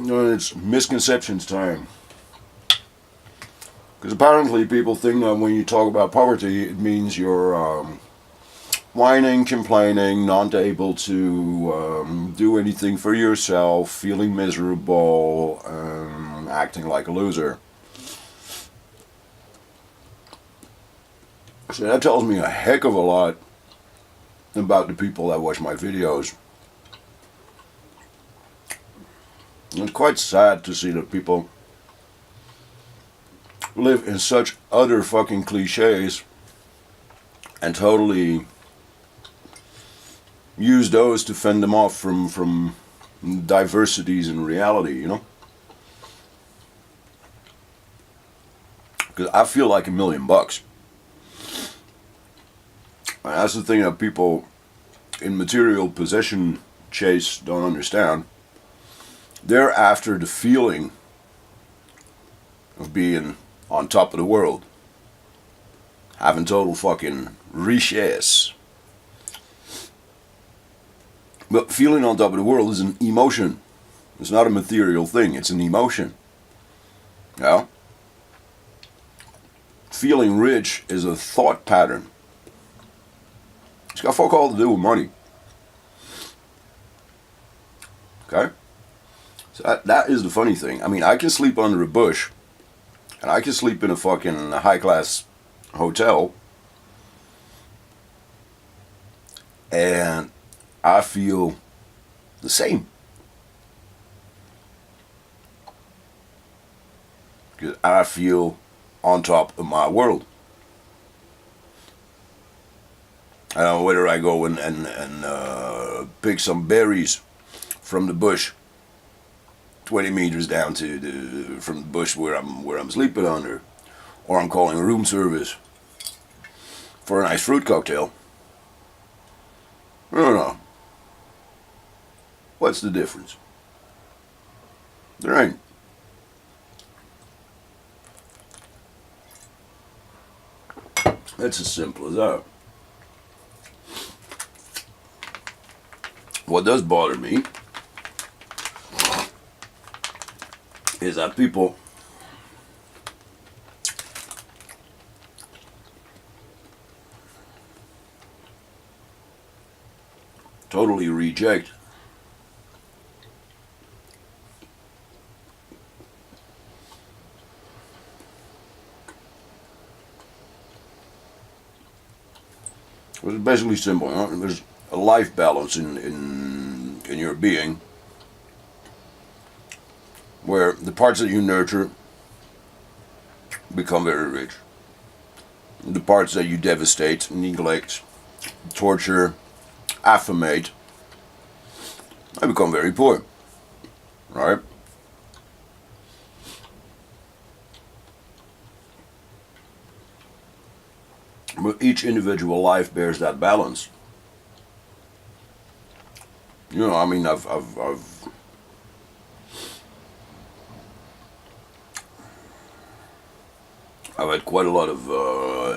It's misconceptions time. Because apparently people think that when you talk about poverty, it means you're whining, complaining, not able to do anything for yourself, feeling miserable, acting like a loser. So that tells me a heck of a lot about the people that watch my videos. It's quite sad to see that people live in such utter fucking cliches and totally use those to fend them off from diversities in reality, you know? Because I feel like $1,000,000. And that's the thing that people in material possession chase don't understand. They're after the feeling of being on top of the world, having total fucking riches. But feeling on top of the world is an emotion. It's not a material thing, it's an emotion. Yeah? Feeling rich is a thought pattern. It's got fuck all to do with money. Okay? So that is the funny thing. I mean, I can sleep under a bush, and I can sleep in a fucking high-class hotel, and I feel the same. Because I feel on top of my world. I don't know whether I go and pick some berries from the bush 20 meters down from the bush where I'm sleeping under, or I'm calling room service for a nice fruit cocktail. I don't know. What's the difference? There ain't. It's as simple as that. What does bother me is that people totally reject it's basically simple. You know? There's a life balance in your being, where the parts that you nurture become very rich. The parts that you devastate, neglect, torture, affamate, they become very poor. Right? But each individual life bears that balance. You know, I mean, I've had quite a lot of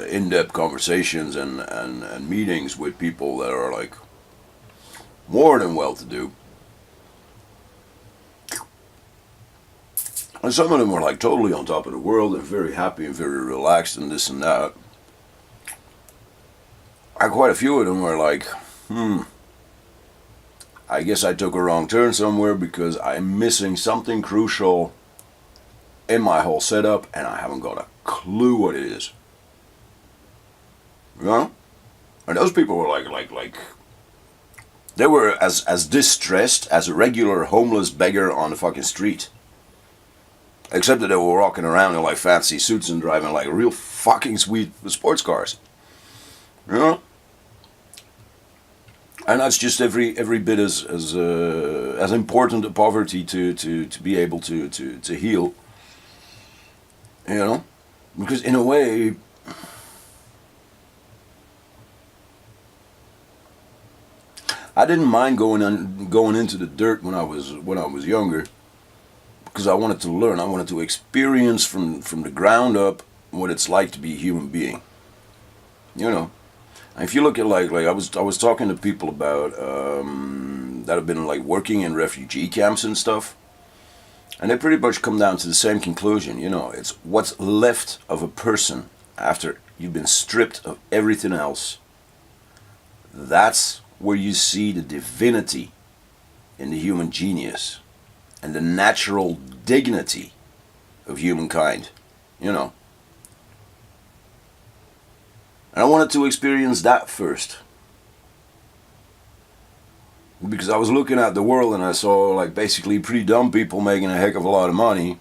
in-depth conversations and meetings with people that are like more than well-to-do. And some of them were like totally on top of the world and very happy and very relaxed and this and that. And quite a few of them were like, I guess I took a wrong turn somewhere because I'm missing something crucial in my whole setup and I haven't got a clue what it is. You know? And those people were like they were as distressed as a regular homeless beggar on the fucking street. Except that they were walking around in like fancy suits and driving like real fucking sweet sports cars. You know? And that's just every bit as important a poverty to be able to heal. You know? Because in a way, I didn't mind going into the dirt when I was younger, because I wanted to learn. I wanted to experience from the ground up what it's like to be a human being. You know? And if you look at like I was talking to people about that have been like working in refugee camps and stuff, And they pretty much come down to the same conclusion, you know, it's what's left of a person after you've been stripped of everything else. That's where you see the divinity in the human genius and the natural dignity of humankind, you know. And I wanted to experience that first. Because I was looking at the world and I saw like basically pretty dumb people making a heck of a lot of money.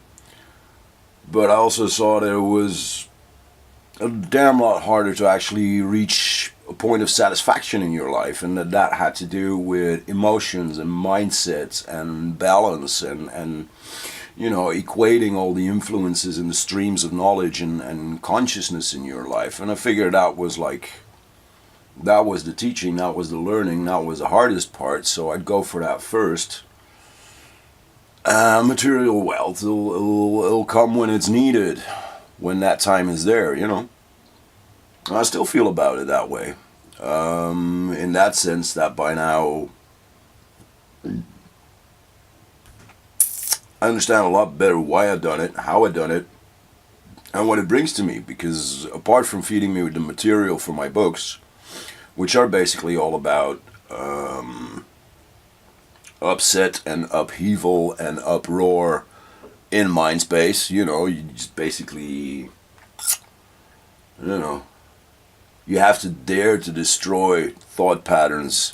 But I also saw that it was a damn lot harder to actually reach a point of satisfaction in your life, and that had to do with emotions and mindsets and balance and you know, equating all the influences and the streams of knowledge and consciousness in your life. And I figured that was like, that was the teaching, that was the learning, that was the hardest part, so I'd go for that first. Material wealth, it'll come when it's needed, when that time is there, you know. I still feel about it that way. In that sense, that by now I understand a lot better why I've done it, how I've done it, and what it brings to me. Because apart from feeding me with the material for my books, which are basically all about upset and upheaval and uproar in mind space, you know, you just basically, you know, you have to dare to destroy thought patterns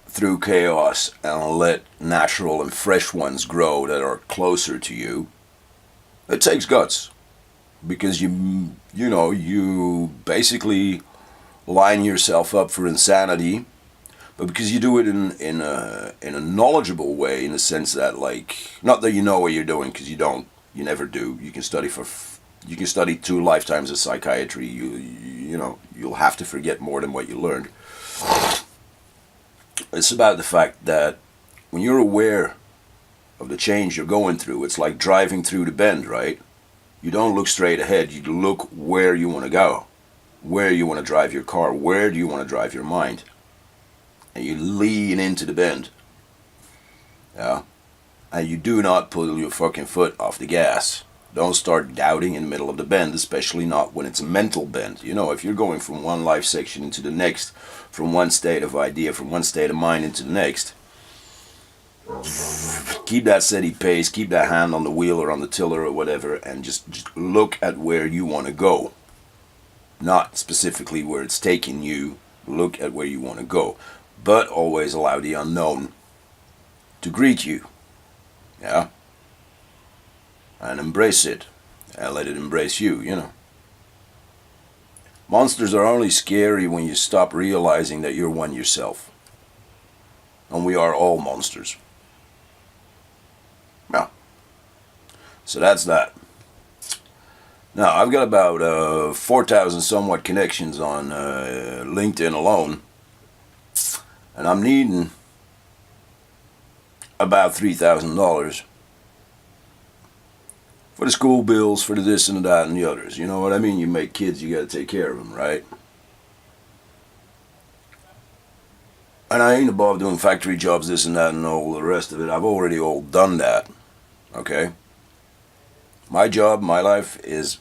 through chaos and let natural and fresh ones grow that are closer to you. It takes guts, because you know, you basically line yourself up for insanity, but because you do it in a knowledgeable way, in the sense that, like, not that you know what you're doing, because you don't, you never do. You can study 2 lifetimes of psychiatry. You know, you'll have to forget more than what you learned. It's about the fact that when you're aware of the change you're going through, it's like driving through the bend, right? You don't look straight ahead, you look where you want to go, where you want to drive your car, where do you want to drive your mind, and you lean into the bend, yeah, and you do not pull your fucking foot off the gas. Don't start doubting in the middle of the bend, especially not when it's a mental bend. You know, if you're going from one life section into the next, from one state of idea, from one state of mind into the next, keep that steady pace, keep that hand on the wheel or on the tiller or whatever, and just look at where you want to go. Not specifically where it's taking you, look at where you want to go. But always allow the unknown to greet you. Yeah? And embrace it, and let it embrace you, you know. Monsters are only scary when you stop realizing that you're one yourself. And we are all monsters. Yeah. So that's that. Now, I've got about 4,000 somewhat connections on LinkedIn alone. And I'm needing about $3,000 for the school bills, for the this and the that and the others. You know what I mean? You make kids, you gotta take care of them, right? And I ain't above doing factory jobs, this and that and all the rest of it. I've already all done that, okay? My job, my life is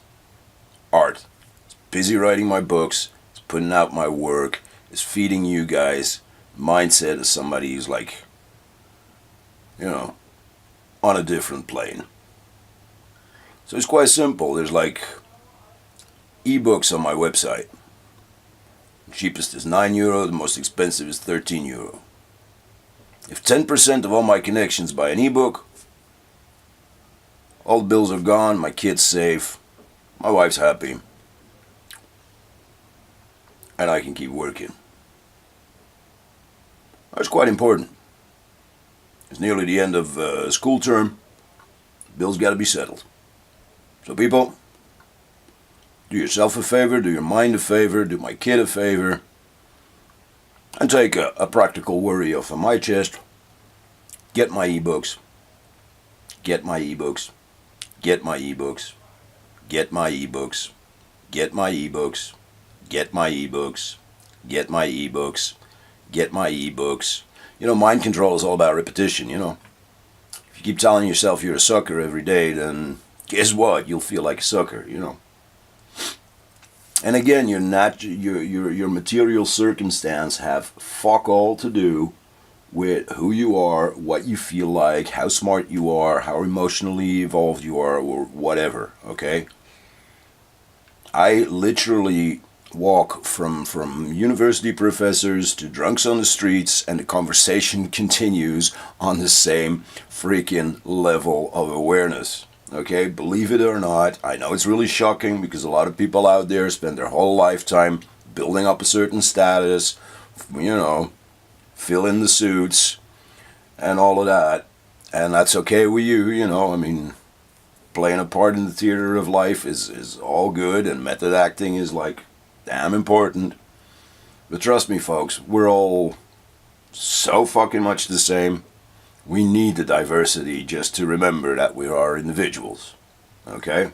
art. It's busy writing my books, it's putting out my work, it's feeding you guys mindset of somebody who's like, you know, on a different plane. So it's quite simple. There's like ebooks on my website. The cheapest is €9, the most expensive is €13. If 10% of all my connections buy an ebook, all the bills are gone, my kid's safe, my wife's happy, and I can keep working. That's quite important. It's nearly the end of school term. Bills got to be settled. So people, do yourself a favor, do your mind a favor, do my kid a favor, and take a practical worry off of my chest. Get my ebooks. Get my ebooks. Get my ebooks. Get my ebooks. Get my ebooks. Get my ebooks. Get my ebooks. Get my ebooks. You know, mind control is all about repetition, you know. you keep telling yourself you're a sucker every day, then guess what? You'll feel like a sucker, you know. And again, your material circumstance have fuck all to do with who you are, what you feel like, how smart you are, how emotionally evolved you are, or whatever, okay? I literally walk from university professors to drunks on the streets, and the conversation continues on the same freaking level of awareness. Okay, believe it or not, I know it's really shocking because a lot of people out there spend their whole lifetime building up a certain status, you know, fill in the suits and all of that, and that's okay with you, you know. I mean, playing a part in the theater of life is all good, and method acting is like damn important. But trust me, folks, we're all so fucking much the same. We need the diversity just to remember that we are individuals. Okay?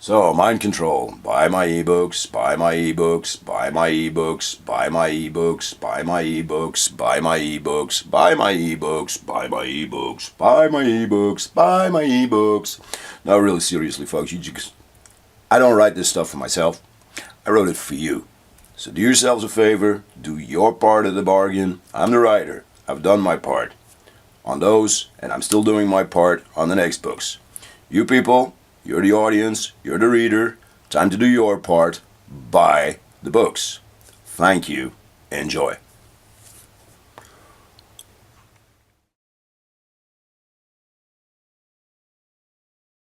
So, mind control. Buy my ebooks, buy my ebooks, buy my ebooks, buy my ebooks, buy my ebooks, buy my ebooks, buy my ebooks, buy my ebooks, buy my ebooks, buy my ebooks. No, really seriously, folks, I don't write this stuff for myself. I wrote it for you. So do yourselves a favor, do your part of the bargain. I'm the writer. I've done my part on those, and I'm still doing my part on the next books. You people, you're the audience, you're the reader. Time to do your part. Buy the books. Thank you. Enjoy.